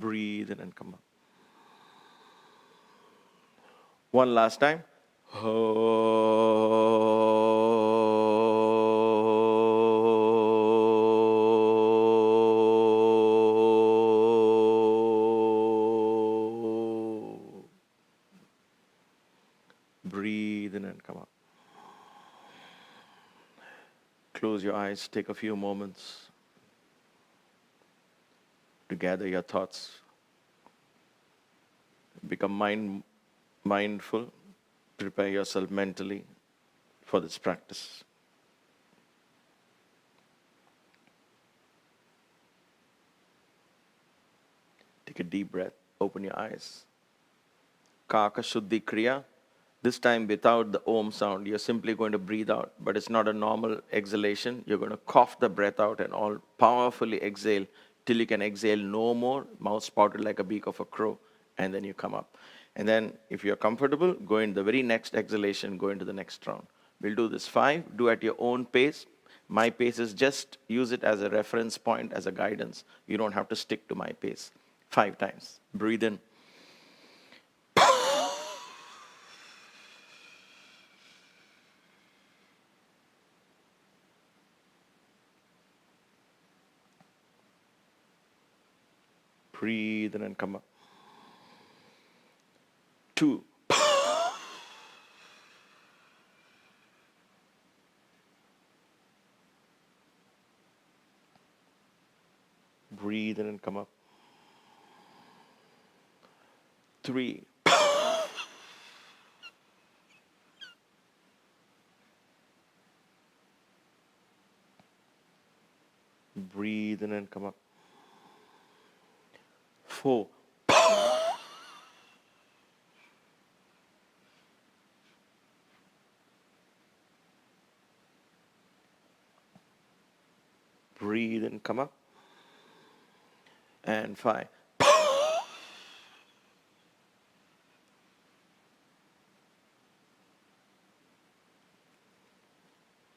Breathe in and come up. One last time. Breathe in and come up. Close your eyes, take a few moments to gather your thoughts. Become mindful. Prepare yourself mentally for this practice. Take a deep breath. Open your eyes. Kaka Shuddhi Kriya. This time without the Om sound. You're simply going to breathe out. But it's not a normal exhalation. You're going to cough the breath out and all powerfully exhale till you can exhale no more. Mouth spouted like a beak of a crow. And then you come up. And then if you're comfortable, go in the very next exhalation, go into the next round. We'll do this 5. Do at your own pace. My pace is just use it as a reference point, as a guidance. You don't have to stick to my pace. 5 times. Breathe in. Breathe in and come up. 2. Breathe in and come up. 3. Breathe in and come up. 4. Breathe and come up. And 5.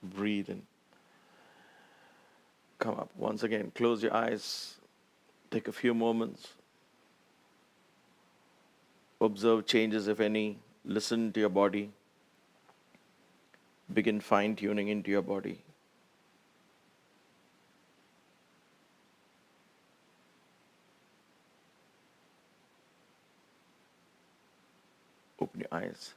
Breathe in. Come up. Once again, close your eyes. Take a few moments. Observe changes, if any. Listen to your body. Begin fine-tuning into your body. Open your eyes.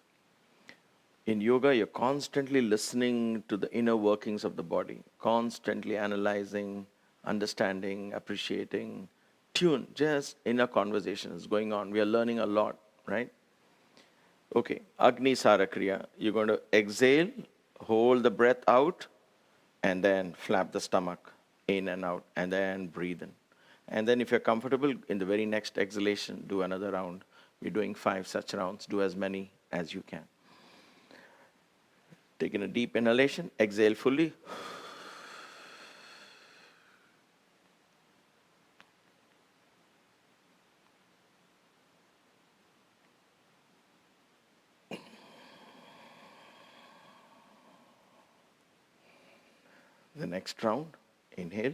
In yoga, you're constantly listening to the inner workings of the body, constantly analyzing, understanding, appreciating. Tune, just inner conversation is going on. We are learning a lot, right? Okay, Agni Sara Kriya. You're going to exhale, hold the breath out, and then flap the stomach in and out, and then breathe in. And then if you're comfortable, in the very next exhalation, do another round. You're doing 5 such rounds. Do as many as you can. Taking a deep inhalation, exhale fully. The next round, inhale.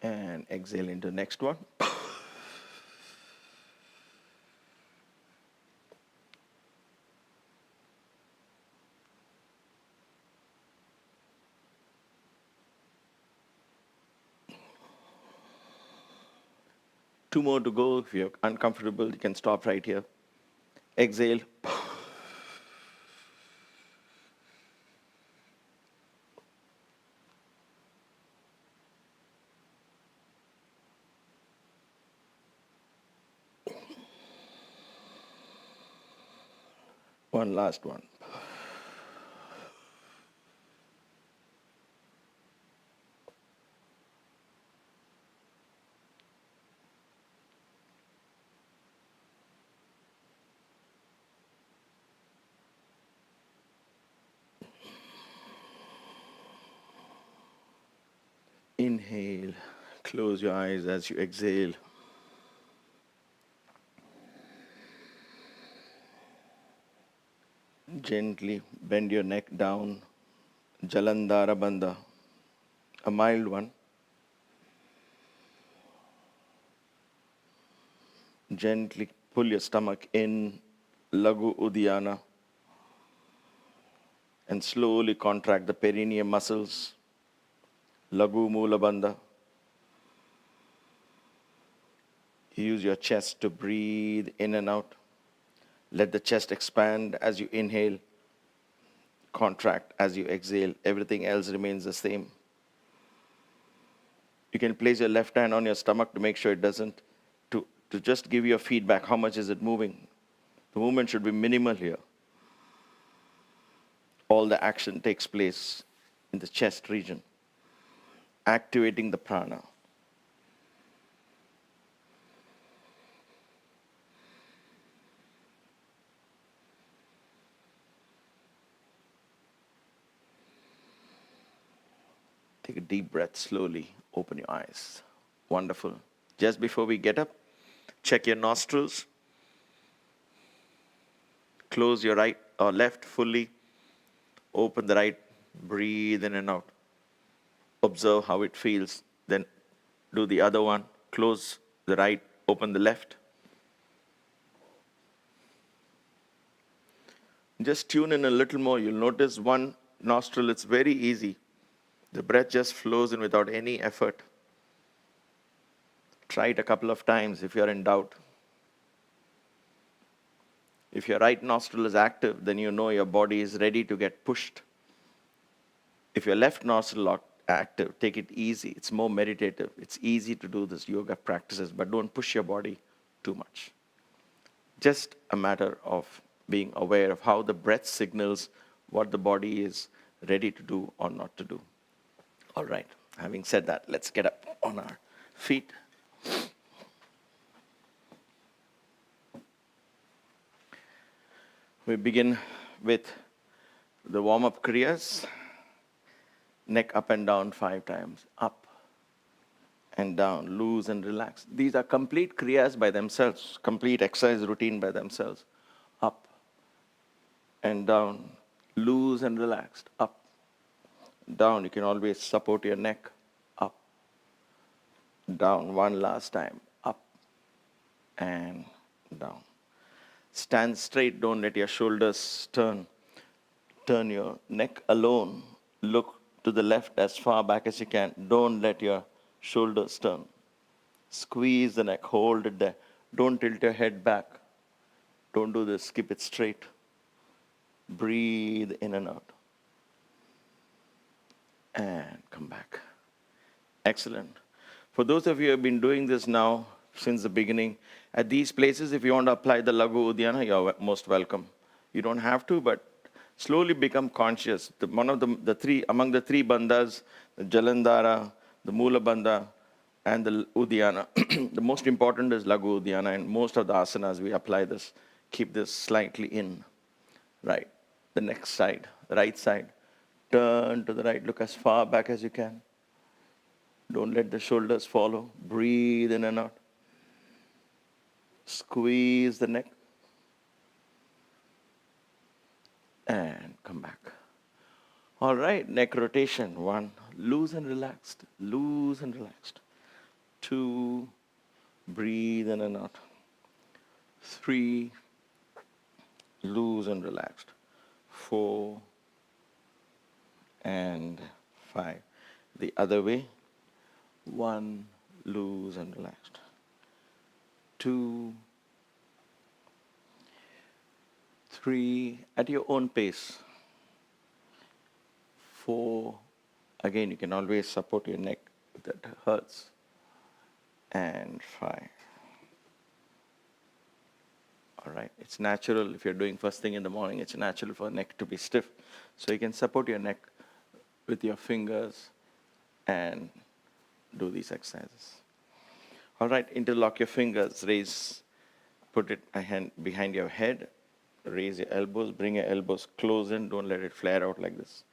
And exhale into the next one. Two more to go. If you're uncomfortable, you can stop right here. Exhale. One last one. Inhale. Close your eyes as you exhale. Gently bend your neck down. Jalandhara Bandha, a mild one. Gently pull your stomach in, Lagu Uddiyana, and slowly contract the perineum muscles, Lagu Moola Bandha. Use your chest to breathe in and out. Let the chest expand as you inhale, contract as you exhale. Everything else remains the same. You can place your left hand on your stomach to make sure it doesn't, to just give you a feedback. How much is it moving? The movement should be minimal here. All the action takes place in the chest region, activating the prana. Take a deep breath slowly. Open your eyes. Wonderful. Just before we get up, check your nostrils. Close your right or left fully. Open the right. Breathe in and out. Observe how it feels. Then do the other one. Close the right. Open the left. Just tune in a little more. You'll notice one nostril. It's very easy. The breath just flows in without any effort. Try it a couple of times if you're in doubt. If your right nostril is active, then you know your body is ready to get pushed. If your left nostril is active, take it easy. It's more meditative. It's easy to do this yoga practices, but don't push your body too much. Just a matter of being aware of how the breath signals what the body is ready to do or not to do. All right, having said that, let's get up on our feet. We begin with the warm-up kriyas. Neck up and down 5 times. Up and down, loose and relax. These are complete kriyas by themselves, complete exercise routine by themselves. Up and down, loose and relaxed. Up, down. You can always support your neck. Up, down. One last time. Up and down. Stand straight. Don't let your shoulders turn. Turn your neck alone. Look to the left as far back as you can. Don't let your shoulders turn. Squeeze the neck. Hold it there. Don't tilt your head back. Don't do this. Keep it straight. Breathe in and out. And come back. Excellent. For those of you who have been doing this now since the beginning, at these places, if you want to apply the Lagu Uddiyana, you're most welcome. You don't have to, but slowly become conscious. Among the three bandhas, the Jalandhara, the Moola Bandha, and the Uddiyana. The most important is Lagu Uddiyana, and most of the asanas we apply this. Keep this slightly in. Right. The next side, the right side. Turn to the right. Look as far back as you can. Don't let the shoulders follow. Breathe in and out. Squeeze the neck. And come back. All right, neck rotation. 1, loose and relaxed. Loose and relaxed. 2, breathe in and out. 3, loose and relaxed. 4 and 5. The other way. 1, loose and relaxed. 2, 3, at your own pace. 4, again, you can always support your neck if that hurts. And 5. All right, it's natural if you're doing first thing in the morning, it's natural for neck to be stiff. So you can support your neck with your fingers and do these exercises. All right, interlock your fingers, put a hand behind your head, raise your elbows, bring your elbows close in, don't let it flare out like this.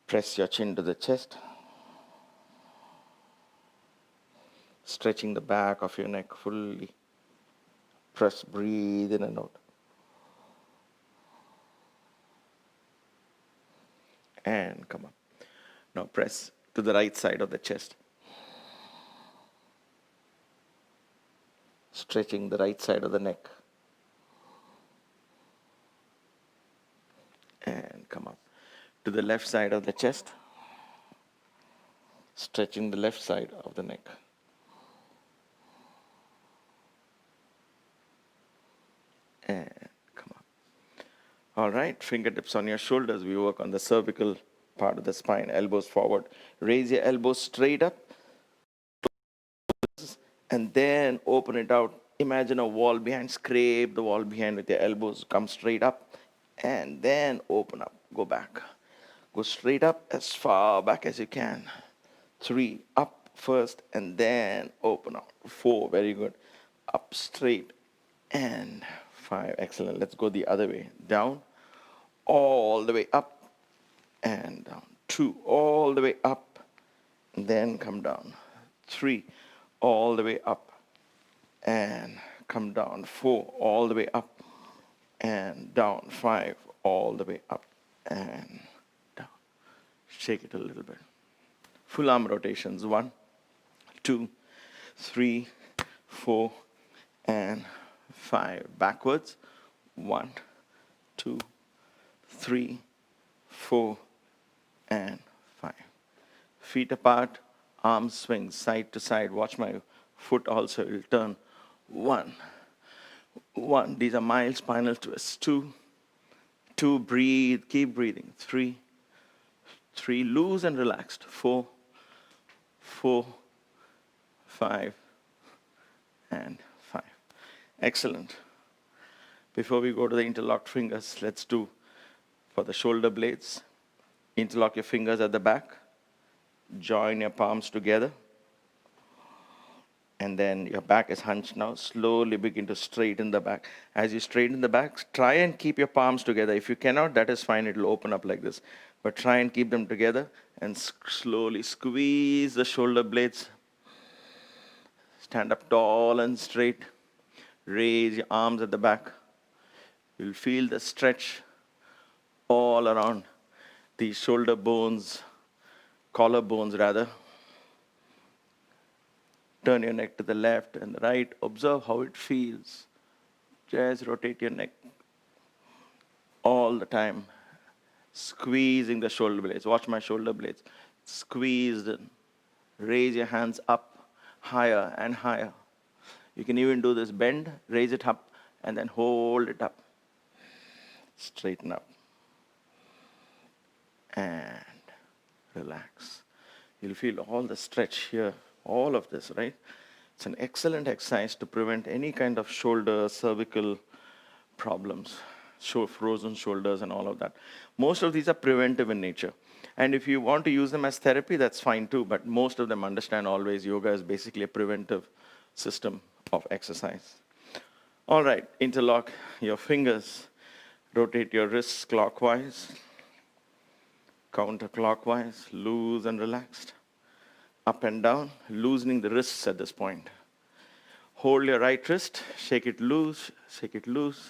Press your chin to the chest. Stretching the back of your neck fully. Press, breathe in and out. And come up. Now press to the right side of the chest. Stretching the right side of the neck. And come up. To the left side of the chest. Stretching the left side of the neck. And come up. All right, fingertips on your shoulders. We work on the cervical part of the spine. Elbows forward. Raise your elbows straight up. And then open it out. Imagine a wall behind. Scrape the wall behind with your elbows. Come straight up. And then open up. Go back. Go straight up as far back as you can. 3, up first, and then open out. 4, very good. Up straight, and 5, excellent. Let's go the other way. Down, all the way up, and down. 2, all the way up, and then come down. 3, all the way up, and come down. 4, all the way up, and down. 5, all the way up, and down. Shake it a little bit. Full arm rotations. 1, 2, 3, 4, and 5. Backwards. 1, 2, 3, 4, and 5. Feet apart, arms swing side to side. Watch my foot also. It will turn. 1, 1. These are mild spinal twists. 2, 2. Breathe. Keep breathing. 3, 3. Loose and relaxed. 4, 4, 5, and 5. Excellent. Before we go to the interlocked fingers, let's do for the shoulder blades. Interlock your fingers at the back. Join your palms together. And then your back is hunched now. Slowly begin to straighten the back. As you straighten the back, try and keep your palms together. If you cannot, that is fine. It will open up like this. But try and keep them together and slowly squeeze the shoulder blades. Stand up tall and straight. Raise your arms at the back. You'll feel the stretch all around these shoulder bones, collar bones rather. Turn your neck to the left and the right. Observe how it feels. Just rotate your neck all the time. Squeezing the shoulder blades. Watch my shoulder blades. Squeezed in. Raise your hands up higher and higher. You can even do this bend, raise it up, and then hold it up. Straighten up. And relax. You'll feel all the stretch here, all of this, right? It's an excellent exercise to prevent any kind of shoulder, cervical problems, frozen shoulders and all of that. Most of these are preventive in nature. And if you want to use them as therapy, that's fine too, but most of them understand always yoga is basically a preventive system of exercise. All right, interlock your fingers. Rotate your wrists clockwise, counterclockwise, loose and relaxed. Up and down, loosening the wrists at this point. Hold your right wrist, shake it loose, shake it loose.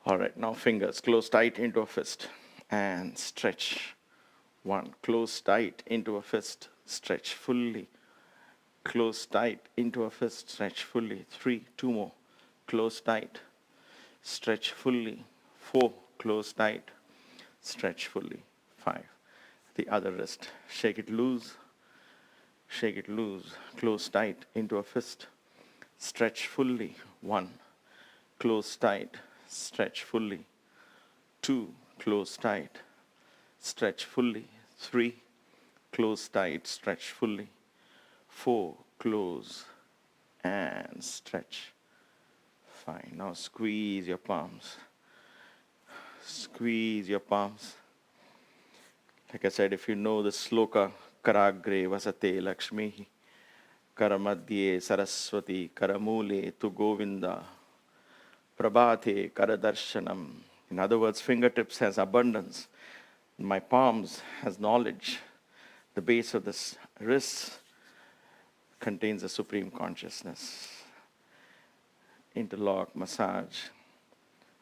All right, now fingers close tight into a fist and stretch. 1, close tight into a fist, stretch fully. Close tight into a fist, stretch fully. 3, 2 more. Close tight, stretch fully. 4, close tight, stretch fully. 5, the other wrist. Shake it loose, close tight into a fist. Stretch fully. 1, close tight, stretch fully. 2, close tight, stretch fully. 3, close tight, stretch fully. 4, close and stretch. Fine. Now squeeze your palms. Squeeze your palms. Like I said, if you know the sloka, Karagre Vasate Lakshmi, Karamadhye Saraswati, Karamule Tu Govinda, Prabhate Karadarshanam. In other words, fingertips has abundance. My palms has knowledge. The base of the wrists, contains the Supreme Consciousness. Interlock, massage.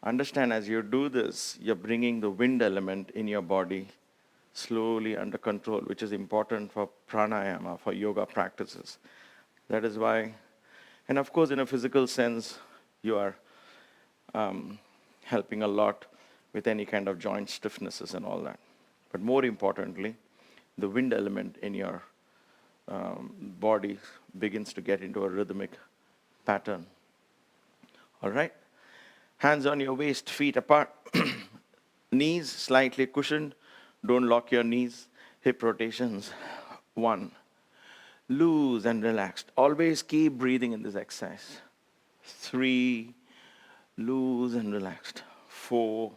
Understand as you do this, you're bringing the wind element in your body slowly under control, which is important for pranayama, for yoga practices. That is why, and of course, in a physical sense, you are helping a lot with any kind of joint stiffnesses and all that. But more importantly, the wind element in your body begins to get into a rhythmic pattern. All right? Hands on your waist, feet apart. Knees slightly cushioned. Don't lock your knees. Hip rotations. 1. Loose and relaxed. Always keep breathing in this exercise. 3. Loose and relaxed. 4.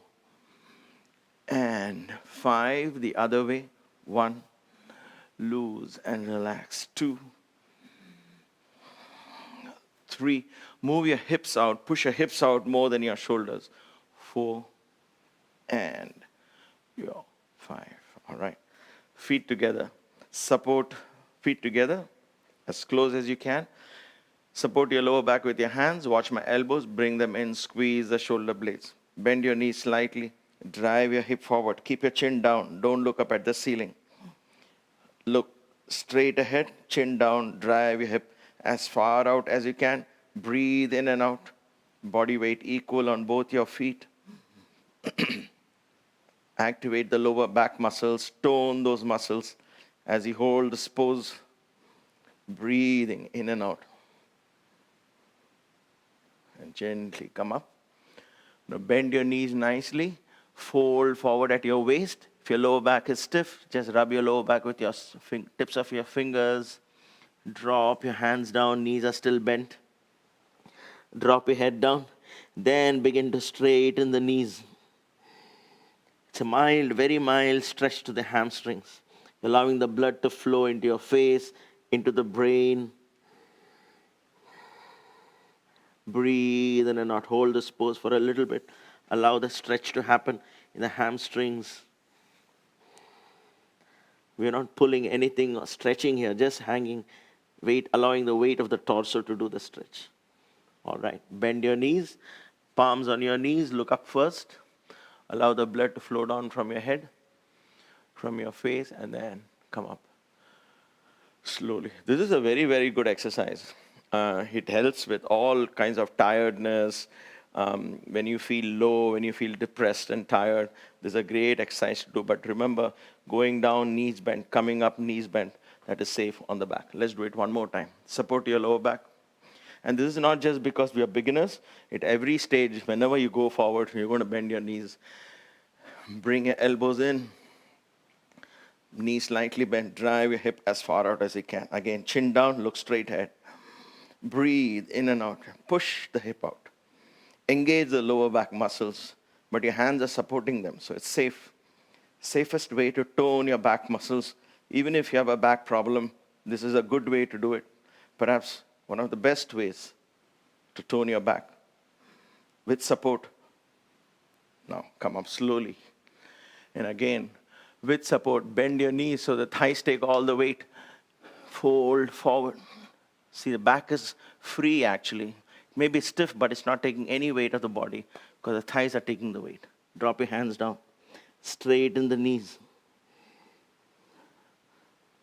And 5. The other way. 1. Loose and relax. 2. 3. Move your hips out. Push your hips out more than your shoulders. 4. And your 5. All right. Feet together. Support feet together as close as you can. Support your lower back with your hands. Watch my elbows. Bring them in. Squeeze the shoulder blades. Bend your knees slightly. Drive your hip forward. Keep your chin down. Don't look up at the ceiling. Look straight ahead. Chin down. Drive your hip as far out as you can. Breathe in and out. Body weight equal on both your feet. Activate the lower back muscles. Tone those muscles as you hold this pose. Breathing in and out. And gently come up. Now bend your knees nicely. Fold forward at your waist. If your lower back is stiff, just rub your lower back with your tips of your fingers. Drop your hands down. Knees are still bent. Drop your head down. Then begin to straighten the knees. It's a mild, very mild stretch to the hamstrings, allowing the blood to flow into your face, into the brain. Breathe in and out. Hold this pose for a little bit. Allow the stretch to happen in the hamstrings. We're not pulling anything or stretching here, just hanging, weight, allowing the weight of the torso to do the stretch. All right, bend your knees, palms on your knees, look up first. Allow the blood to flow down from your head, from your face, and then come up slowly. This is a very, very good exercise. It helps with all kinds of tiredness. When you feel low, when you feel depressed and tired, this is a great exercise to do. But remember, going down, knees bent, coming up, knees bent, that is safe on the back. Let's do it one more time. Support your lower back. And this is not just because we are beginners. At every stage, whenever you go forward, you're going to bend your knees. Bring your elbows in. Knees slightly bent. Drive your hip as far out as you can. Again, chin down, look straight ahead. Breathe in and out. Push the hip out. Engage the lower back muscles, but your hands are supporting them, so it's safe. Safest way to tone your back muscles. Even if you have a back problem, this is a good way to do it. Perhaps one of the best ways to tone your back with support. Now, come up slowly. And again, with support, bend your knees so the thighs take all the weight. Fold forward. See, the back is free, actually. It may be stiff, but it's not taking any weight of the body because the thighs are taking the weight. Drop your hands down. Straighten the knees.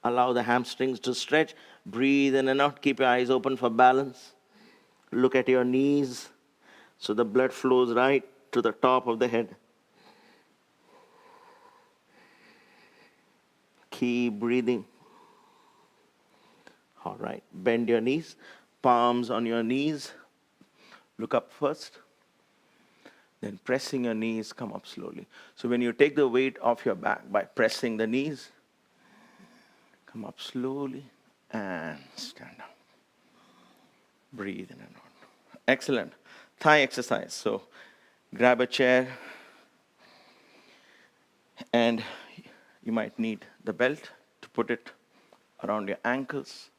Allow the hamstrings to stretch. Breathe in and out. Keep your eyes open for balance. Look at your knees so the blood flows right to the top of the head. Keep breathing. All right. Bend your knees. Palms on your knees. Look up first. Then pressing your knees, come up slowly. So when you take the weight off your back by pressing the knees, come up slowly and stand up. Breathe in and out. Excellent. Thigh exercise. So grab a chair and you might need the belt to put it around your ankles.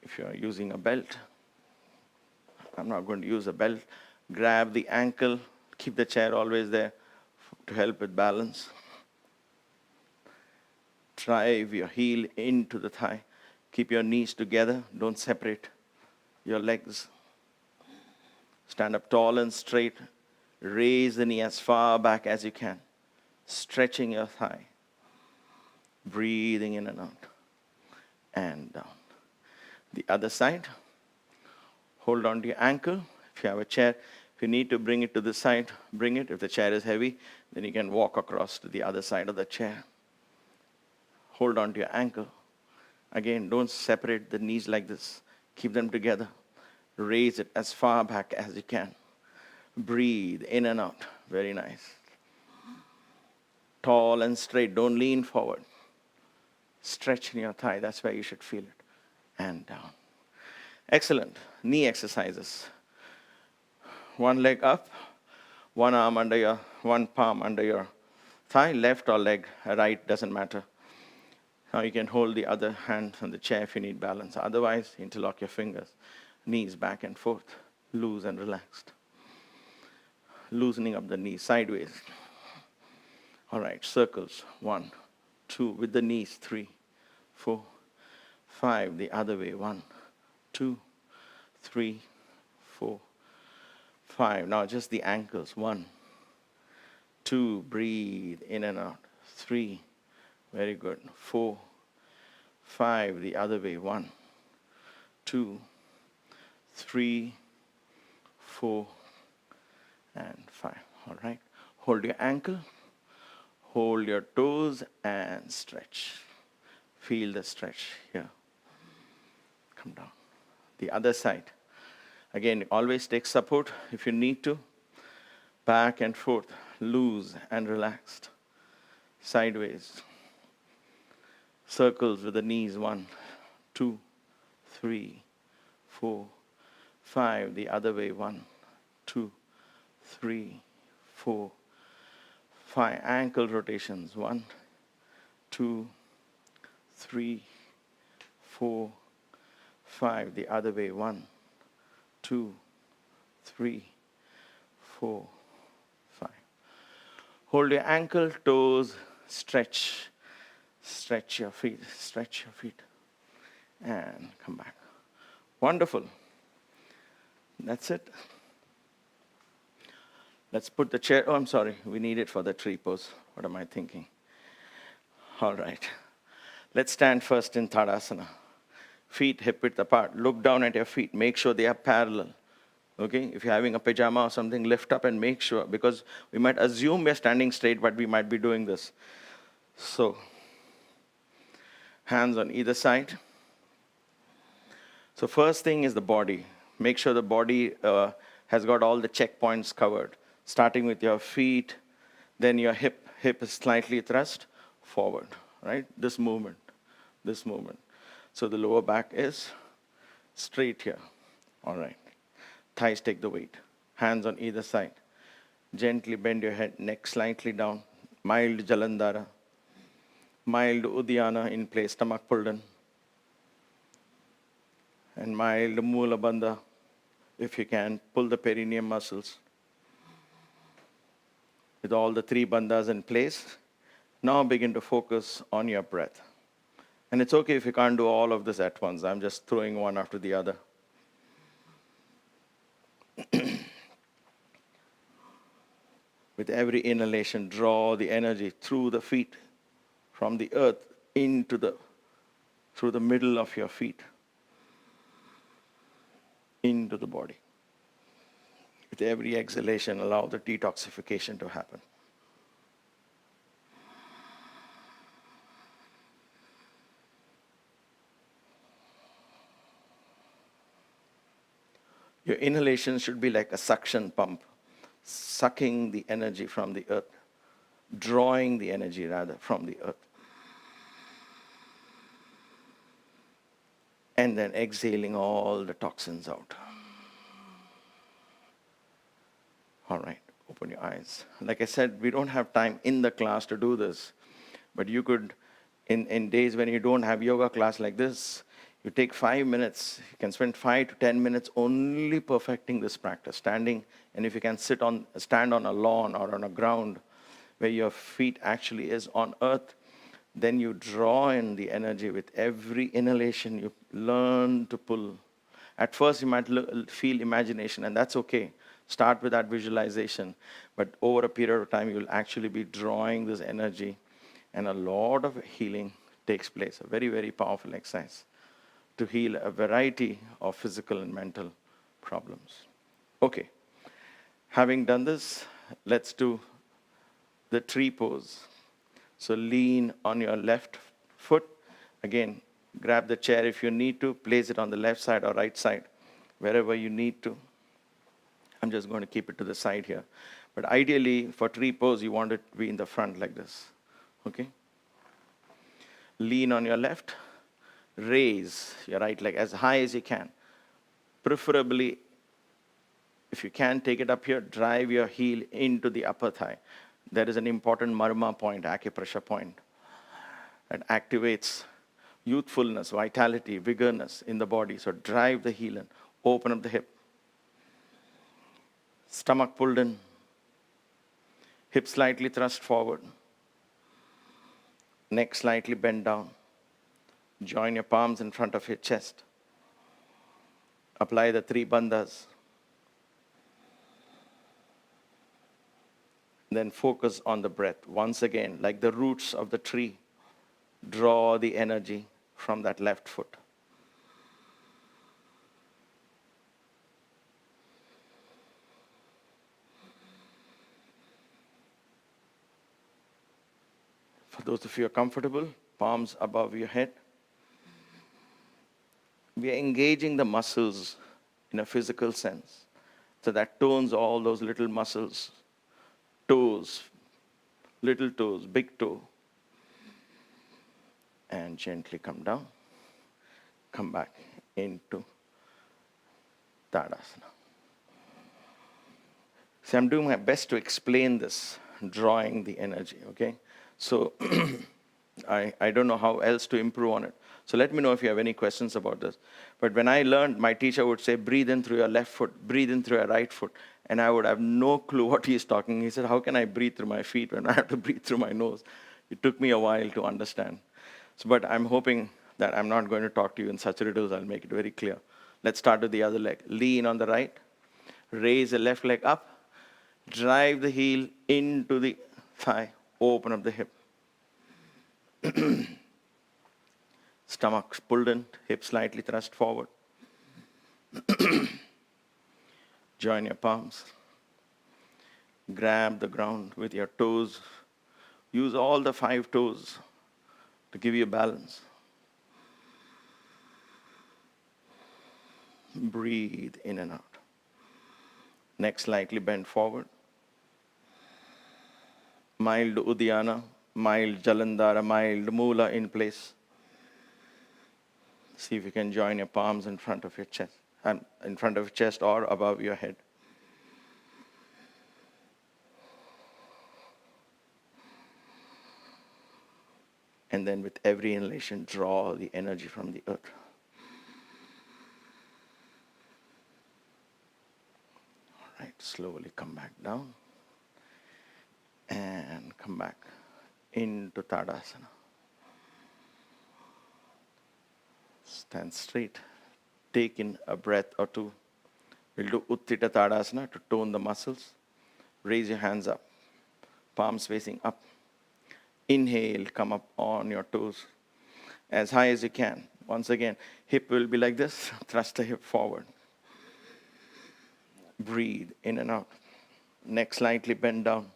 If you're using a belt, I'm not going to use a belt. Grab the ankle, keep the chair always there to help with balance. Drive your heel into the thigh. Keep your knees together. Don't separate your legs. Stand up tall and straight. Raise the knee as far back as you can. Stretching your thigh. Breathing in and out. And down. The other side. Hold on to your ankle. If you have a chair, if you need to bring it to the side, bring it. If the chair is heavy, then you can walk across to the other side of the chair. Hold on to your ankle. Again, don't separate the knees like this. Keep them together. Raise it as far back as you can. Breathe in and out. Very nice. Tall and straight. Don't lean forward. Stretch in your thigh. That's where you should feel it. And down. Excellent. Knee exercises. One leg up. One palm under your thigh. Left or leg right, doesn't matter. Now you can hold the other hand on the chair if you need balance. Otherwise, interlock your fingers. Knees back and forth. Loose and relaxed. Loosening up the knees sideways. All right, circles. 1, 2, with the knees. 3, 4, 5. The other way. 1, 2, 3, 4, 5. Now just the ankles. 1, 2. Breathe in and out. 3. Very good. 4, 5. The other way. 1, 2, 3, 4, and 5. All right. Hold your ankle. Hold your toes and stretch. Feel the stretch here. Come down. The other side. Again, always take support if you need to. Back and forth. Loose and relaxed. Sideways. Circles with the knees. 1, 2, 3, 4, 5. The other way. 1, 2, 3, 4, 5. Ankle rotations. 1, 2, 3, 4, 5. The other way. 1, 2, 3, 4, 5. Hold your ankle, toes, stretch. Stretch your feet. Stretch your feet. And come back. Wonderful. That's it. Let's put the chair. Oh, I'm sorry. We need it for the tree pose. What am I thinking? All right. Let's stand first in Tadasana. Feet hip width apart. Look down at your feet. Make sure they are parallel. Okay? If you're having a pajama or something, lift up and make sure. Because we might assume we're standing straight, but we might be doing this. So, hands on either side. So first thing is the body. Make sure the body has got all the checkpoints covered. Starting with your feet, then your hip is slightly thrust forward, right? This movement. So the lower back is straight here. All right. Thighs take the weight. Hands on either side. Gently bend your head, neck slightly down. Mild Jalandhara. Mild Uddiyana in place, stomach pulled in. And mild Mula Bandha. If you can, pull the perineum muscles. With all the 3 bandhas in place, now begin to focus on your breath. And it's okay if you can't do all of this at once. I'm just throwing one after the other. With every inhalation, draw the energy through the feet, from the earth through the middle of your feet, into the body. With every exhalation, allow the detoxification to happen. Your inhalation should be like a suction pump, sucking the energy from the earth, drawing the energy rather from the earth. And then exhaling all the toxins out. All right, open your eyes. Like I said, we don't have time in the class to do this, but you could, in days when you don't have yoga class like this, you take 5 minutes. You can spend 5 to 10 minutes only perfecting this practice, standing, and if you can stand on a lawn or on a ground where your feet actually is on earth, Then you draw in the energy with every inhalation. You learn to pull. At first, you might feel imagination, and that's okay. Start with that visualization. But over a period of time, you'll actually be drawing this energy, and a lot of healing takes place. A very, very powerful exercise to heal a variety of physical and mental problems. Okay. Having done this, let's do the tree pose. So lean on your left foot. Again, grab the chair if you need to. Place it on the left side or right side, wherever you need to. I'm just going to keep it to the side here. But ideally, for tree pose, you want it to be in the front like this. Okay? Lean on your left. Raise your right leg as high as you can. Preferably, if you can, take it up here. Drive your heel into the upper thigh. There is an important marma point, acupressure point, that activates youthfulness, vitality, vigorness in the body. So drive the heel in. Open up the hip. Stomach pulled in. Hip slightly thrust forward. Neck slightly bent down. Join your palms in front of your chest. Apply the 3 bandhas. Then focus on the breath. Once again, like the roots of the tree, draw the energy from that left foot. For those of you who are comfortable, palms above your head. We are engaging the muscles in a physical sense. So that tones all those little muscles. Toes, little toes, big toe. And gently come down. Come back into Tadasana. See, I'm doing my best to explain this, drawing the energy, okay? So I don't know how else to improve on it. So let me know if you have any questions about this. But when I learned, my teacher would say, breathe in through your left foot, breathe in through your right foot. And I would have no clue what he's talking. He said, how can I breathe through my feet when I have to breathe through my nose? It took me a while to understand. So, but I'm hoping that I'm not going to talk to you in such riddles. I'll make it very clear. Let's start with the other leg. Lean on the right. Raise the left leg up. Drive the heel into the thigh. Open up the hip. Stomach pulled in, hip slightly thrust forward. Join your palms. Grab the ground with your toes. Use all the 5 toes to give you balance. Breathe in and out. Neck slightly bent forward. Mild Uddiyana, mild Jalandhara, mild Mula in place. See if you can join your palms in front of your chest, and in front of your chest or above your head. And then with every inhalation, draw the energy from the earth. All right, slowly come back down. And come back into Tadasana. Stand straight. Take in a breath or two. We'll do Utthita Tadasana to tone the muscles. Raise your hands up. Palms facing up. Inhale, come up on your toes as high as you can. Once again, hip will be like this. Thrust the hip forward. Breathe in and out. Neck slightly bend down.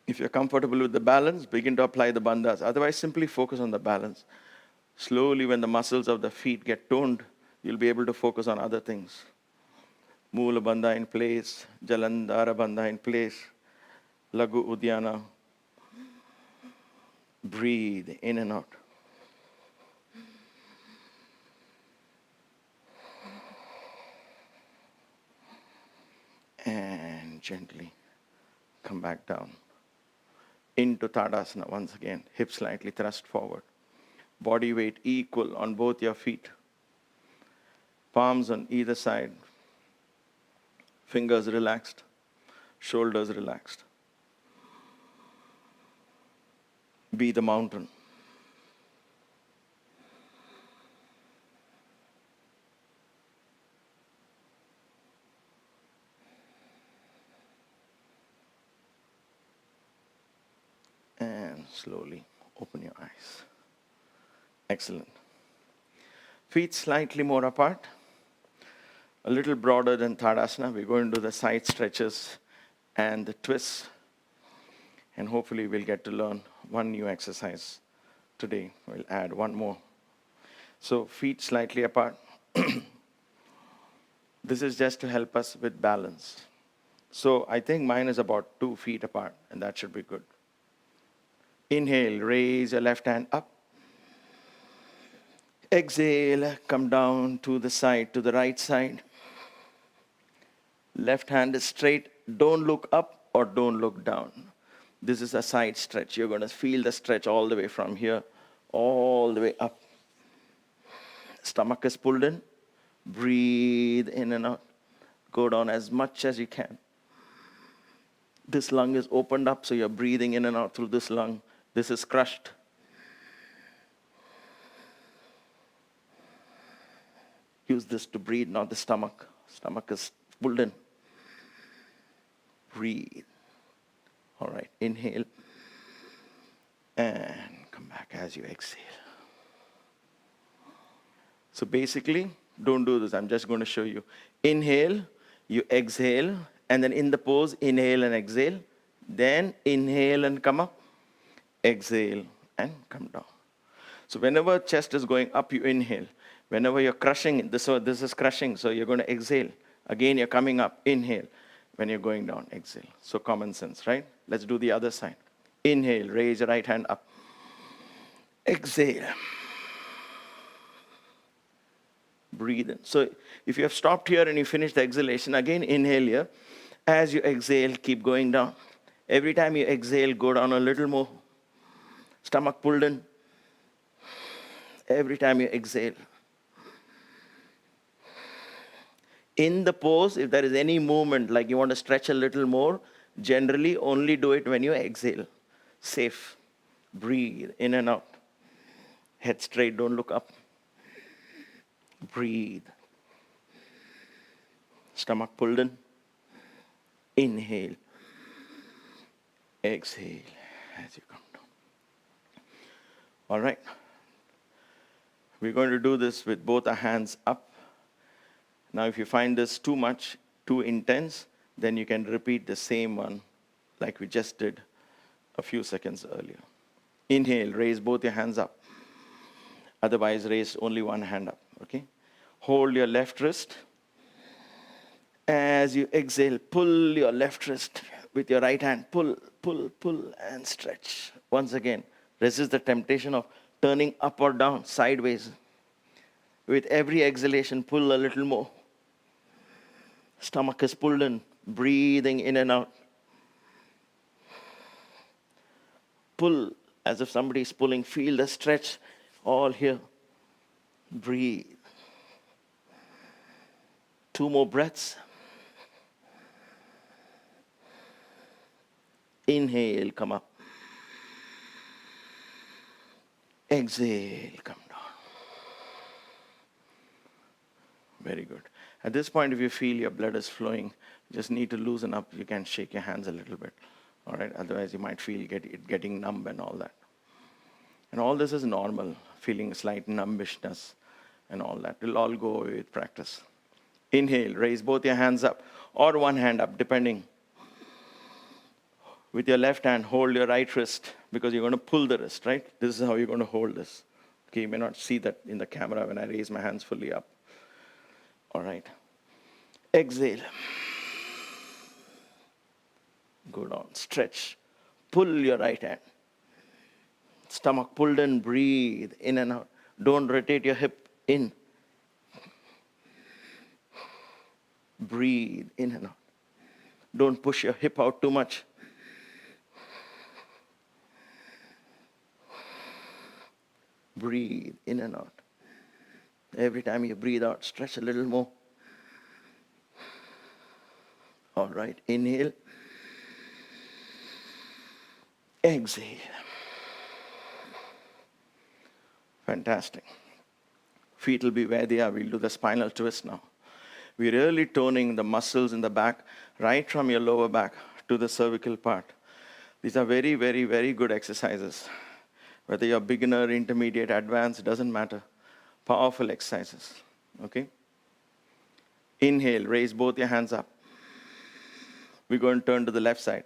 If you're comfortable with the balance, begin to apply the bandhas. Otherwise, simply focus on the balance. Slowly, when the muscles of the feet get toned, you'll be able to focus on other things. Mula bandha in place, Jalandhara bandha in place, Lagu Uddiyana. Breathe in and out. And gently come back down. Into Tadasana once again. Hips slightly thrust forward. Body weight equal on both your feet. Palms on either side. Fingers relaxed. Shoulders relaxed. Be the mountain. And slowly open your eyes. Excellent. Feet slightly more apart, a little broader than Tadasana. We're going to do the side stretches and the twists. And hopefully we'll get to learn one new exercise today. We'll add one more. So feet slightly apart. This is just to help us with balance. So I think mine is about 2 feet apart, and that should be good. Inhale, raise your left hand up. Exhale, come down to the side, to the right side. Left hand is straight. Don't look up or don't look down. This is a side stretch. You're going to feel the stretch all the way from here, all the way up. Stomach is pulled in. Breathe in and out. Go down as much as you can. This lung is opened up, so you're breathing in and out through this lung. This is crushed. Use this to breathe, not the stomach. Stomach is pulled in. Breathe. All right, inhale. And come back as you exhale. So basically, don't do this. I'm just going to show you. Inhale, you exhale, and then in the pose, inhale and exhale. Then inhale and come up. Exhale and come down. So whenever chest is going up, you inhale. Whenever you're crushing, this is crushing, so you're going to exhale. Again, you're coming up, inhale. When you're going down, exhale. So common sense, right? Let's do the other side. Inhale, raise your right hand up. Exhale. Breathe in. So if you have stopped here and you finish the exhalation, again inhale here. As you exhale, keep going down. Every time you exhale, go down a little more. Stomach pulled in. Every time you exhale. In the pose, if there is any movement, like you want to stretch a little more, generally only do it when you exhale. Safe. Breathe in and out. Head straight, don't look up. Breathe. Stomach pulled in. Inhale. Exhale as you come down. All right. We're going to do this with both our hands up. Now, if you find this too much, too intense, then you can repeat the same one like we just did a few seconds earlier. Inhale, raise both your hands up. Otherwise, raise only one hand up, okay? Hold your left wrist. As you exhale, pull your left wrist with your right hand. Pull, pull, pull, and stretch. Once again, resist the temptation of turning up or down, sideways. With every exhalation, pull a little more. Stomach is pulled in, breathing in and out. Pull as if somebody is pulling. Feel the stretch all here. Breathe. 2 more breaths. Inhale, come up. Exhale, come down. Very good. At this point, if you feel your blood is flowing, you just need to loosen up. You can shake your hands a little bit. All right? Otherwise, you might feel it getting numb and all that. And all this is normal, feeling a slight numbishness and all that. It'll all go away with practice. Inhale, raise both your hands up or one hand up, depending. With your left hand, hold your right wrist because you're going to pull the wrist, right? This is how you're going to hold this. Okay, you may not see that in the camera when I raise my hands fully up. All right. Exhale. Go down. Stretch. Pull your right hand. Stomach pulled in. Breathe in and out. Don't rotate your hip in. Breathe in and out. Don't push your hip out too much. Breathe in and out. Every time you breathe out, stretch a little more. All right, inhale. Exhale. Fantastic. Feet will be where they are. We'll do the spinal twist now. We're really toning the muscles in the back, right from your lower back to the cervical part. These are very, very, very good exercises. Whether you're beginner, intermediate, advanced, doesn't matter. Powerful exercises, okay? Inhale, raise both your hands up. We're going to turn to the left side.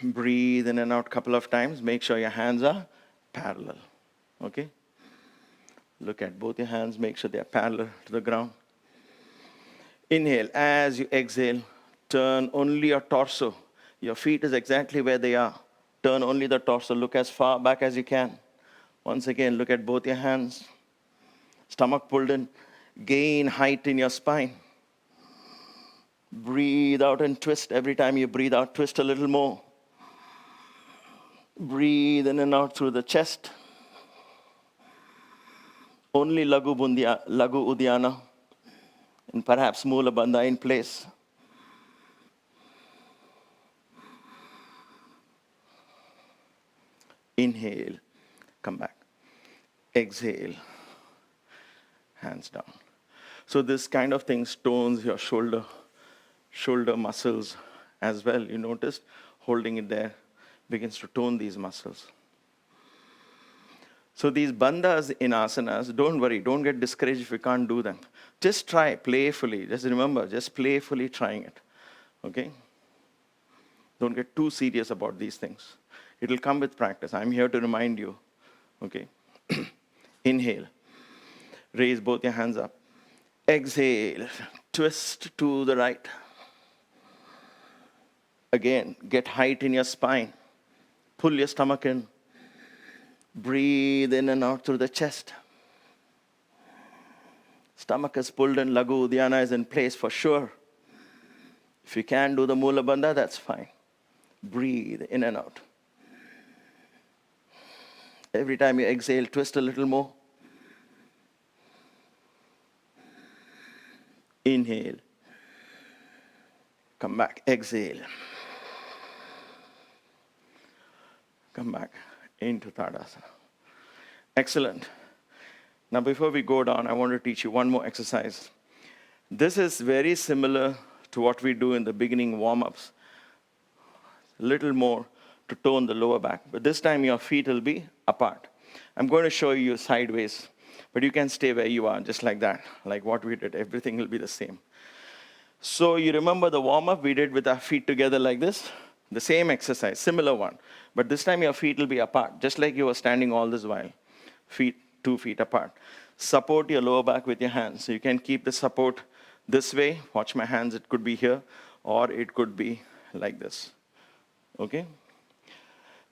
Breathe in and out a couple of times. Make sure your hands are parallel, okay? Look at both your hands. Make sure they are parallel to the ground. Inhale. As you exhale, turn only your torso. Your feet is exactly where they are. Turn only the torso. Look as far back as you can. Once again, look at both your hands. Stomach pulled in. Gain height in your spine. Breathe out and twist. Every time you breathe out, twist a little more. Breathe in and out through the chest. Only Lagu Uddiyana and perhaps Mula Bandha in place. Inhale, come back. Exhale, hands down. So this kind of thing tones your shoulder muscles as well. You noticed holding it there begins to tone these muscles. So these bandhas in asanas, don't worry, don't get discouraged if you can't do them. Just try playfully. Just remember, just playfully trying it, okay? Don't get too serious about these things. It'll come with practice. I'm here to remind you, okay? Inhale. Raise both your hands up. Exhale. Twist to the right. Again, get height in your spine. Pull your stomach in. Breathe in and out through the chest. Stomach is pulled in. Lagu Uddiyana is in place for sure. If you can't do the Mula Bandha, that's fine. Breathe in and out. Every time you exhale, twist a little more. Inhale. Come back. Exhale. Come back into Tadasana. Excellent. Now, before we go down, I want to teach you one more exercise. This is very similar to what we do in the beginning warm-ups. A little more to tone the lower back. But this time, your feet will be apart. I'm going to show you sideways, but you can stay where you are, just like that, like what we did. Everything will be the same. So you remember the warm-up we did with our feet together like this? The same exercise, similar one. But this time your feet will be apart, just like you were standing all this while. Feet, 2 feet apart. Support your lower back with your hands. So you can keep the support this way. Watch my hands, it could be here, or it could be like this. Okay?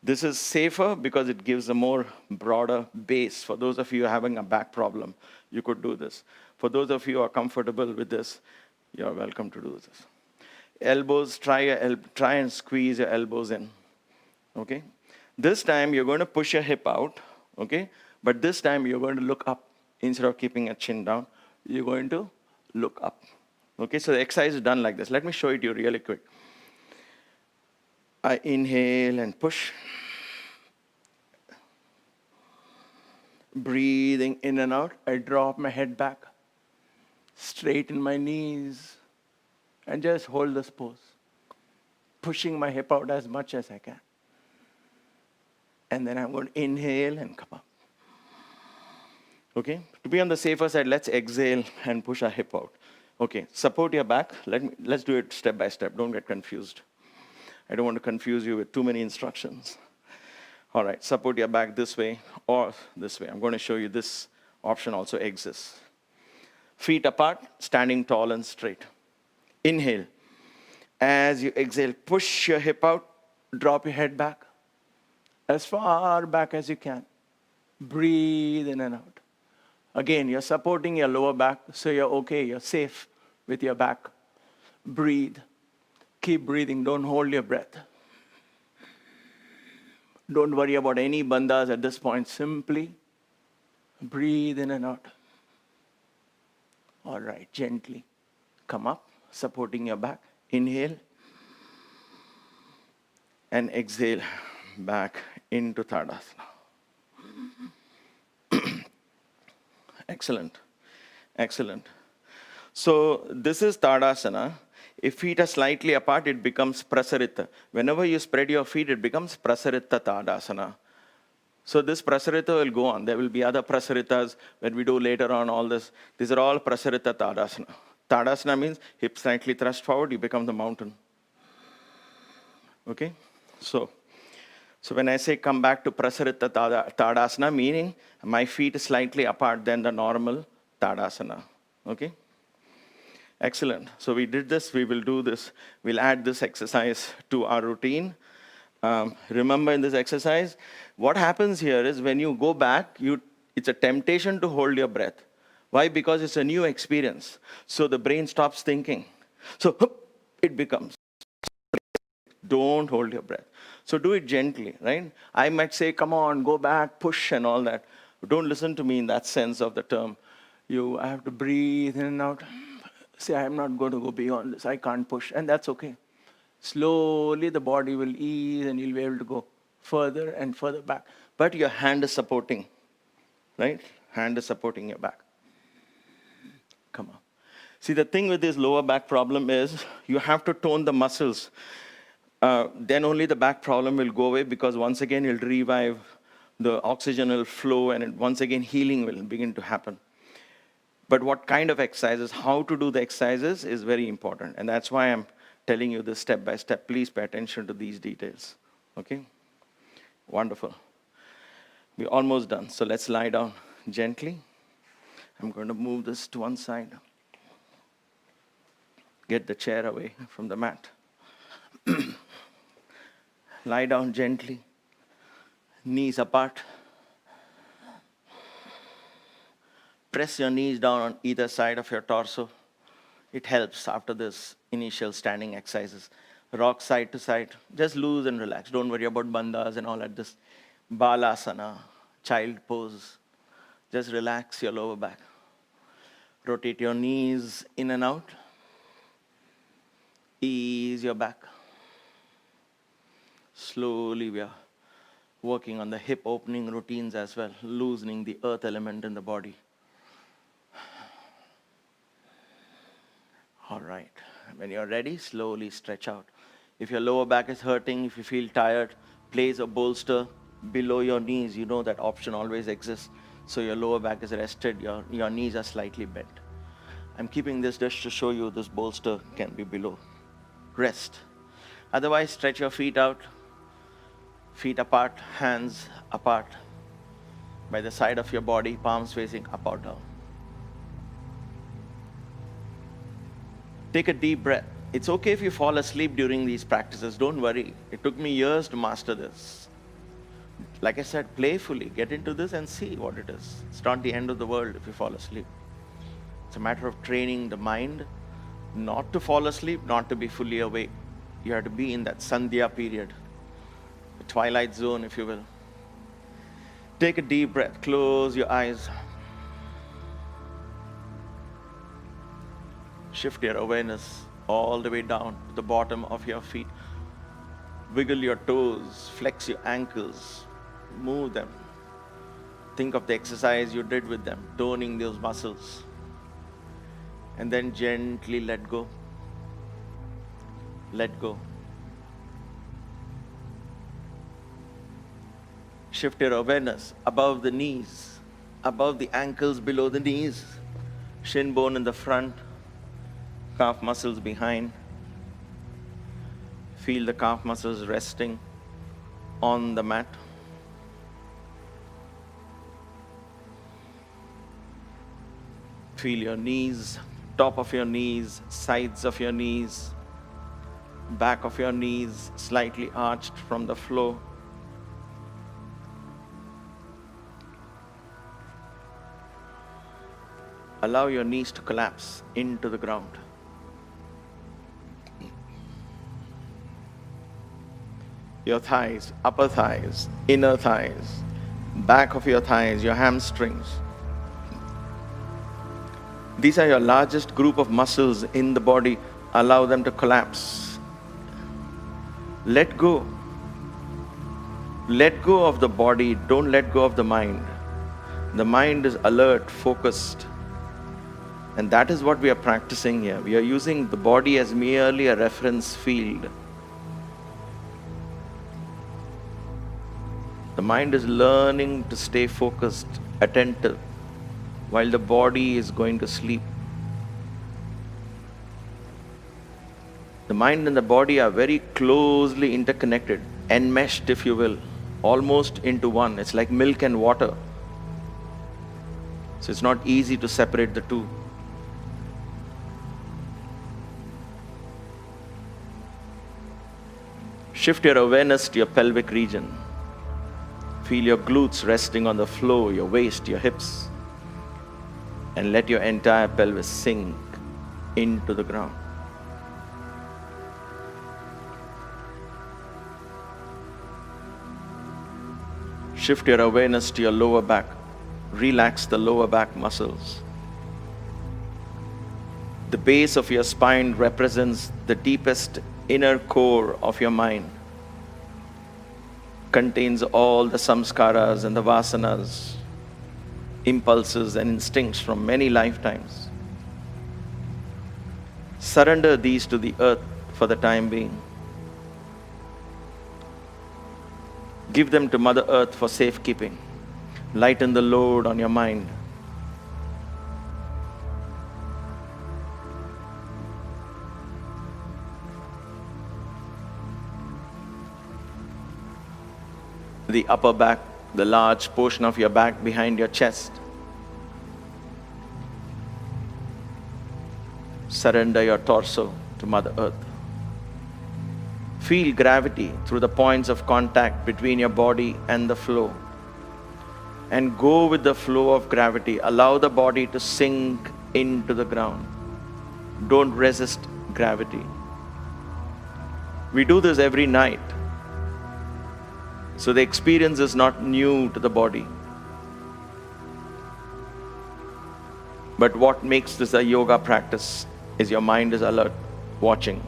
This is safer because it gives a more broader base. For those of you having a back problem, you could do this. For those of you who are comfortable with this, you're welcome to do this. Elbows, try and squeeze your elbows in, okay? This time, you're going to push your hip out, okay? But this time, you're going to look up. Instead of keeping your chin down, you're going to look up, okay? So the exercise is done like this. Let me show it to you really quick. I inhale and push. Breathing in and out, I drop my head back, straighten my knees, and just hold this pose, pushing my hip out as much as I can. And then I'm going to inhale and come up. Okay? To be on the safer side, let's exhale and push our hip out. Okay, support your back. Let's do it step by step. Don't get confused. I don't want to confuse you with too many instructions. All right, support your back this way or this way. I'm going to show you this option also exists. Feet apart, standing tall and straight. Inhale. As you exhale, push your hip out, drop your head back, as far back as you can. Breathe in and out. Again, you're supporting your lower back, so you're okay, you're safe with your back. Breathe. Keep breathing, don't hold your breath. Don't worry about any bandhas at this point, simply breathe in and out. All right, gently come up, supporting your back. Inhale and exhale back into Tadasana. Excellent. Excellent. So this is Tadasana. If feet are slightly apart, it becomes Prasarita. Whenever you spread your feet, it becomes Prasarita Tadasana. So this Prasarita will go on. There will be other Prasaritas when we do later on all this. These are all Prasarita Tadasana. Tadasana means hips slightly thrust forward, you become the mountain. Okay? So when I say come back to Prasarita Tadasana, meaning my feet is slightly apart than the normal Tadasana. Okay? Excellent. So we did this, we will do this. We'll add this exercise to our routine. Remember in this exercise, what happens here is when you go back, it's a temptation to hold your breath. Why? Because it's a new experience. So the brain stops thinking. So it becomes. Don't hold your breath. So do it gently, right? I might say, come on, go back, push and all that. Don't listen to me in that sense of the term. I have to breathe in and out. Say, I'm not going to go beyond this. I can't push. And that's okay. Slowly the body will ease and you'll be able to go further and further back. But your hand is supporting, right? Hand is supporting your back. Come on. See, the thing with this lower back problem is you have to tone the muscles. Then only the back problem will go away because once again you'll revive, the oxygen will flow and once again healing will begin to happen. But what kind of exercises, how to do the exercises is very important. And that's why I'm telling you this step by step. Please pay attention to these details. Okay? Wonderful. We're almost done. So let's lie down gently. I'm going to move this to one side. Get the chair away from the mat. Lie down gently. Knees apart. Press your knees down on either side of your torso. It helps after this initial standing exercises. Rock side to side. Just loose and relax. Don't worry about bandhas and all at this. Balasana, child pose. Just relax your lower back. Rotate your knees in and out. Ease your back. Slowly we are working on the hip opening routines as well, loosening the earth element in the body. All right. When you're ready, slowly stretch out. If your lower back is hurting, if you feel tired, place a bolster below your knees. You know that option always exists. So your lower back is rested, your knees are slightly bent. I'm keeping this just to show you this bolster can be below. Rest. Otherwise, stretch your feet out. Feet apart, hands apart. By the side of your body, palms facing up or down. Take a deep breath. It's okay if you fall asleep during these practices. Don't worry. It took me years to master this. Like I said, playfully get into this and see what it is. It's not the end of the world if you fall asleep. It's a matter of training the mind not to fall asleep, not to be fully awake. You have to be in that Sandhya period, the twilight zone, if you will. Take a deep breath. Close your eyes. Shift your awareness all the way down to the bottom of your feet. Wiggle your toes, flex your ankles, move them. Think of the exercise you did with them, toning those muscles. And then gently let go. Let go. Shift your awareness above the knees, above the ankles, below the knees, shin bone in the front, calf muscles behind. Feel the calf muscles resting on the mat. Feel your knees, top of your knees, sides of your knees, back of your knees slightly arched from the floor. Allow your knees to collapse into the ground. Your thighs, upper thighs, inner thighs, back of your thighs, your hamstrings. These are your largest group of muscles in the body. Allow them to collapse. Let go. Let go of the body. Don't let go of the mind. The mind is alert, focused. And that is what we are practicing here. We are using the body as merely a reference field. The mind is learning to stay focused, attentive, while the body is going to sleep. The mind and the body are very closely interconnected, enmeshed, if you will, almost into one. It's like milk and water. So it's not easy to separate the two. Shift your awareness to your pelvic region. Feel your glutes resting on the floor, your waist, your hips. And let your entire pelvis sink into the ground. Shift your awareness to your lower back. Relax the lower back muscles. The base of your spine represents the deepest inner core of your mind. Contains all the samskaras and the vasanas, impulses and instincts from many lifetimes. Surrender these to the earth for the time being. Give them to Mother Earth for safekeeping. Lighten the load on your mind. The upper back, the large portion of your back behind your chest. Surrender your torso to Mother Earth. Feel gravity through the points of contact between your body and the floor. And go with the flow of gravity. Allow the body to sink into the ground. Don't resist gravity. We do this every night. So the experience is not new to the body. But what makes this a yoga practice is your mind is alert, watching.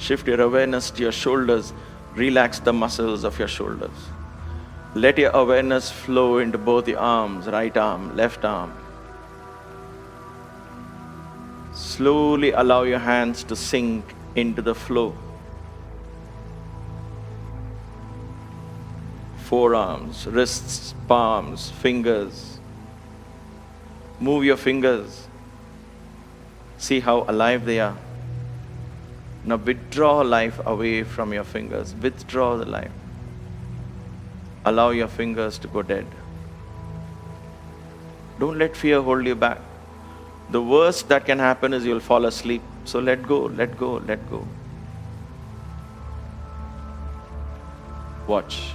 Shift your awareness to your shoulders. Relax the muscles of your shoulders. Let your awareness flow into both your arms, right arm, left arm. Slowly allow your hands to sink into the flow. Forearms, wrists, palms, fingers. Move your fingers. See how alive they are. Now withdraw life away from your fingers. Withdraw the life. Allow your fingers to go dead. Don't let fear hold you back. The worst that can happen is you'll fall asleep. So let go, let go, let go. Watch.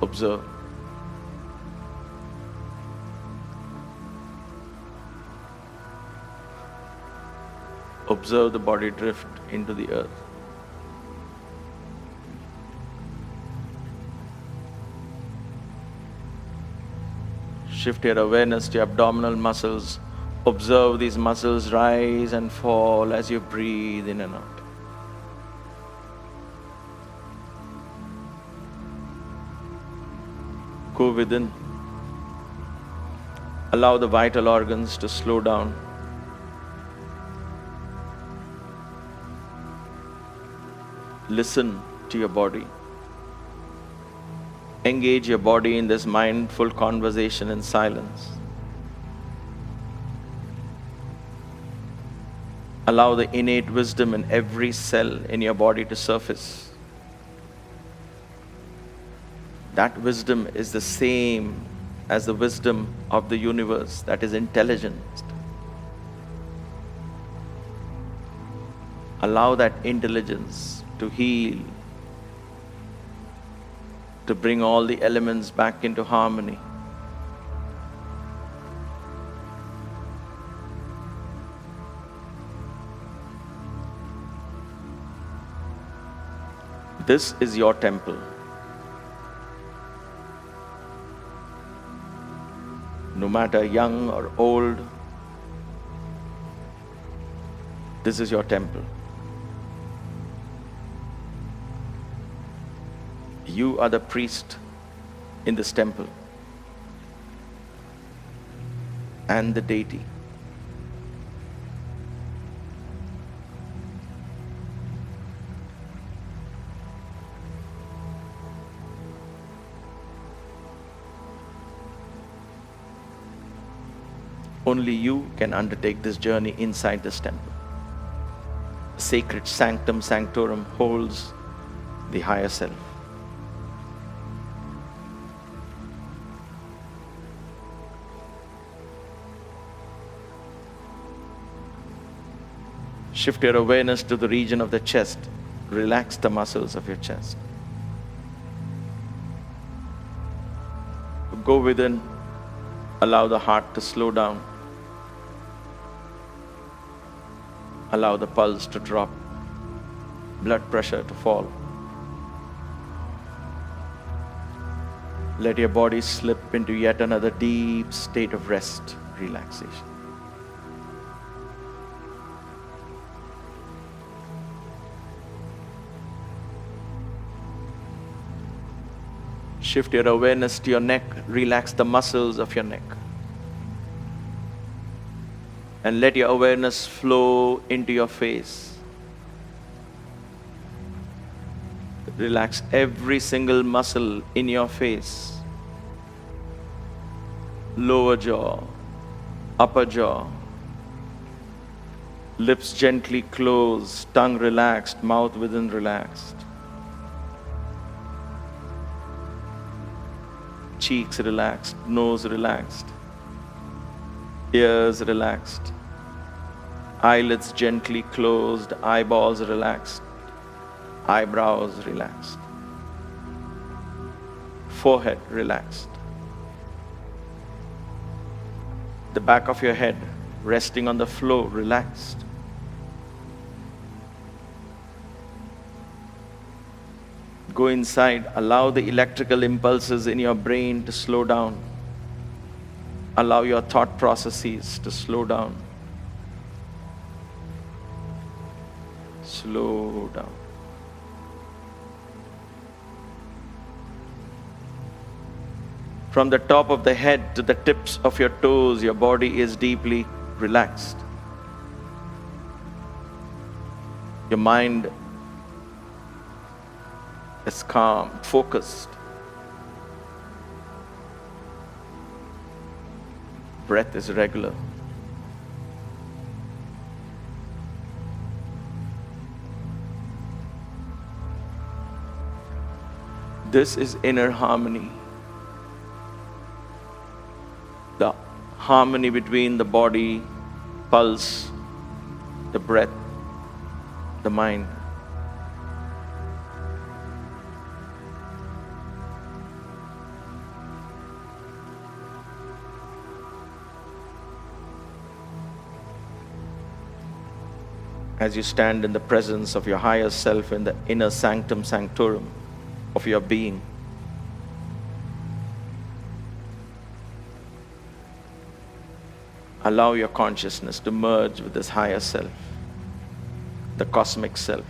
Observe. Observe the body drift into the earth. Shift your awareness to your abdominal muscles. Observe these muscles rise and fall as you breathe in and out. Go within. Allow the vital organs to slow down. Listen to your body. Engage your body in this mindful conversation in silence. Allow the innate wisdom in every cell in your body to surface. That wisdom is the same as the wisdom of the universe that is intelligent. Allow that intelligence to heal. to bring all the elements back into harmony. This is your temple. No matter young or old, this is your temple. You are the priest in this temple and the deity. Only you can undertake this journey inside this temple. The sacred sanctum sanctorum holds the higher self. Shift your awareness to the region of the chest. Relax the muscles of your chest. Go within. Allow the heart to slow down. Allow the pulse to drop. Blood pressure to fall. Let your body slip into yet another deep state of rest, relaxation. Shift your awareness to your neck. Relax the muscles of your neck. And let your awareness flow into your face. Relax every single muscle in your face. Lower jaw, upper jaw. Lips gently closed, tongue relaxed, mouth within relaxed. Cheeks relaxed, nose relaxed. Ears relaxed. Eyelids gently closed, eyeballs relaxed, eyebrows relaxed, forehead relaxed, the back of your head resting on the floor relaxed. Go inside, allow the electrical impulses in your brain to slow down. Allow your thought processes to slow down. Slow down. From the top of the head to the tips of your toes, your body is deeply relaxed. Your mind is calm, focused. Breath is regular. This is inner harmony. The harmony between the body, pulse, the breath, the mind. As you stand in the presence of your higher self in the inner sanctum sanctorum of your being, allow your consciousness to merge with this higher self, the cosmic self,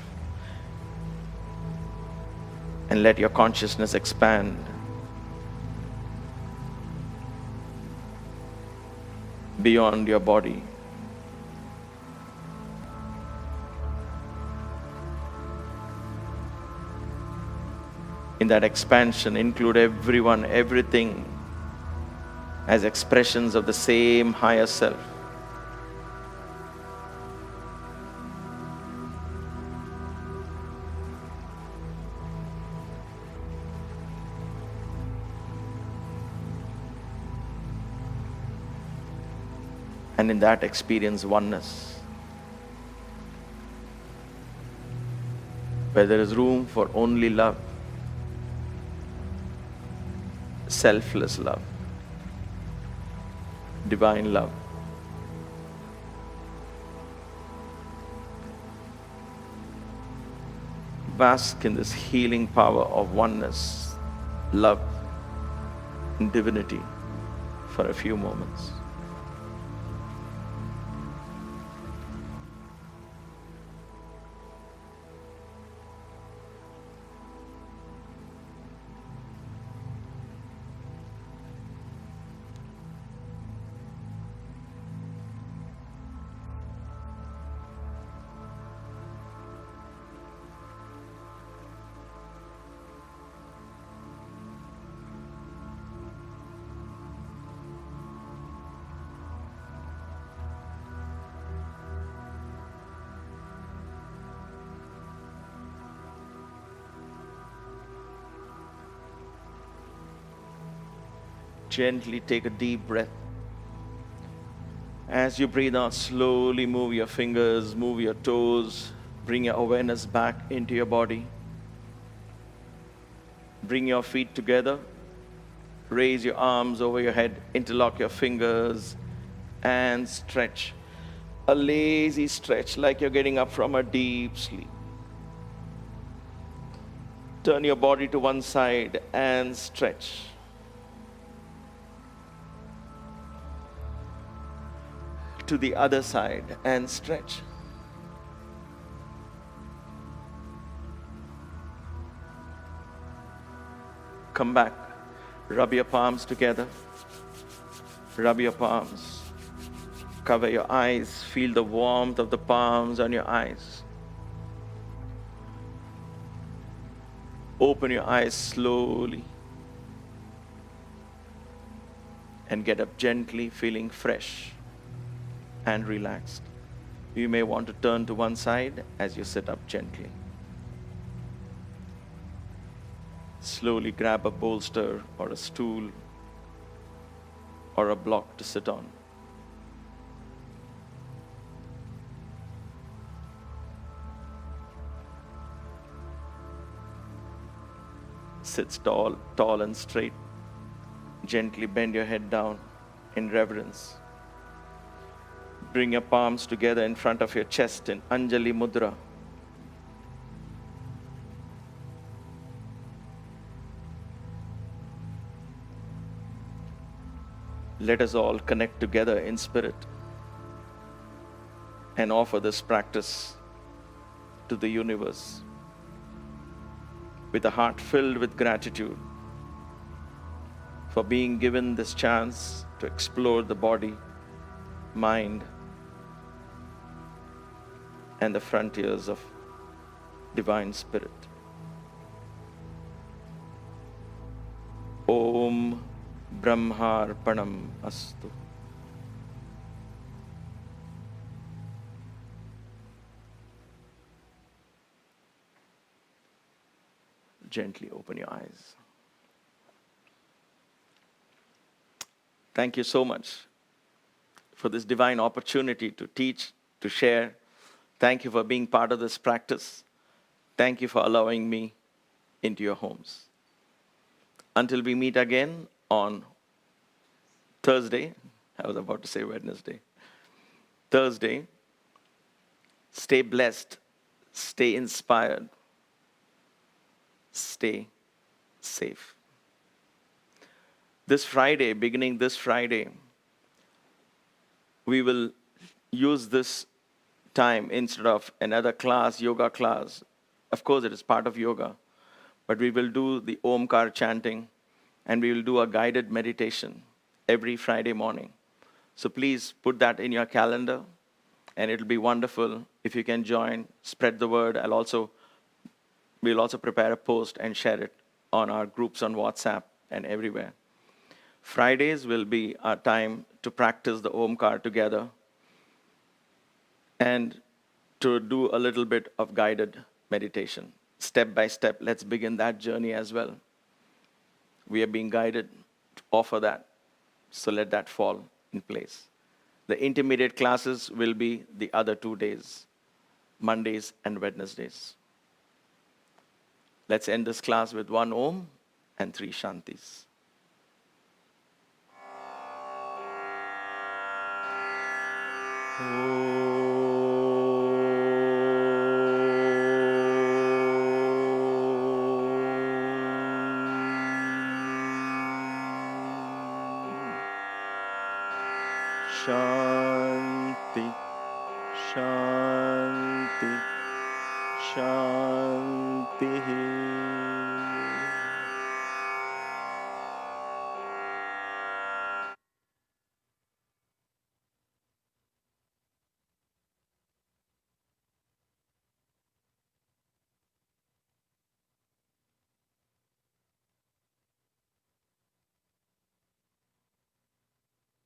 and let your consciousness expand beyond your body. In that expansion, include everyone, everything as expressions of the same higher self. And in that experience oneness, where there is room for only love, selfless love, divine love. Bask in this healing power of oneness, love, and divinity for a few moments. Gently take a deep breath. As you breathe out, slowly move your fingers, move your toes, bring your awareness back into your body. Bring your feet together, raise your arms over your head, interlock your fingers, and stretch. A lazy stretch, like you're getting up from a deep sleep. Turn your body to one side and stretch. To the other side and stretch. Come back. Rub your palms together. Rub your palms. Cover your eyes. Feel the warmth of the palms on your eyes. Open your eyes slowly. And get up gently, feeling fresh and relaxed. You may want to turn to one side as you sit up gently. Slowly grab a bolster or a stool or a block to sit on. Sit tall and straight. Gently bend your head down in reverence. Bring your palms together in front of your chest in Anjali Mudra. Let us all connect together in spirit and offer this practice to the universe with a heart filled with gratitude for being given this chance to explore the body, mind, and the frontiers of divine spirit. Om Brahmarpanam Astu. Gently open your eyes. Thank you so much for this divine opportunity to teach, to share. Thank you for being part of this practice. Thank you for allowing me into your homes. Until we meet again on Thursday, I was about to say Wednesday. Thursday, stay blessed, stay inspired, stay safe. This Friday, beginning this Friday, we will use this time instead of another class, yoga class. Of course, it is part of yoga, but we will do the Omkar chanting and we will do a guided meditation every Friday morning. So please put that in your calendar and it'll be wonderful if you can join, spread the word. We'll also prepare a post and share it on our groups on WhatsApp and everywhere. Fridays will be our time to practice the Omkar together and to do a little bit of guided meditation. Step by step, let's begin that journey as well. We are being guided to offer that, so let that fall in place. The intermediate classes will be the other 2 days, Mondays and Wednesdays. Let's end this class with 1 Om and 3 Shantis. Shanti, Shanti, Shanti.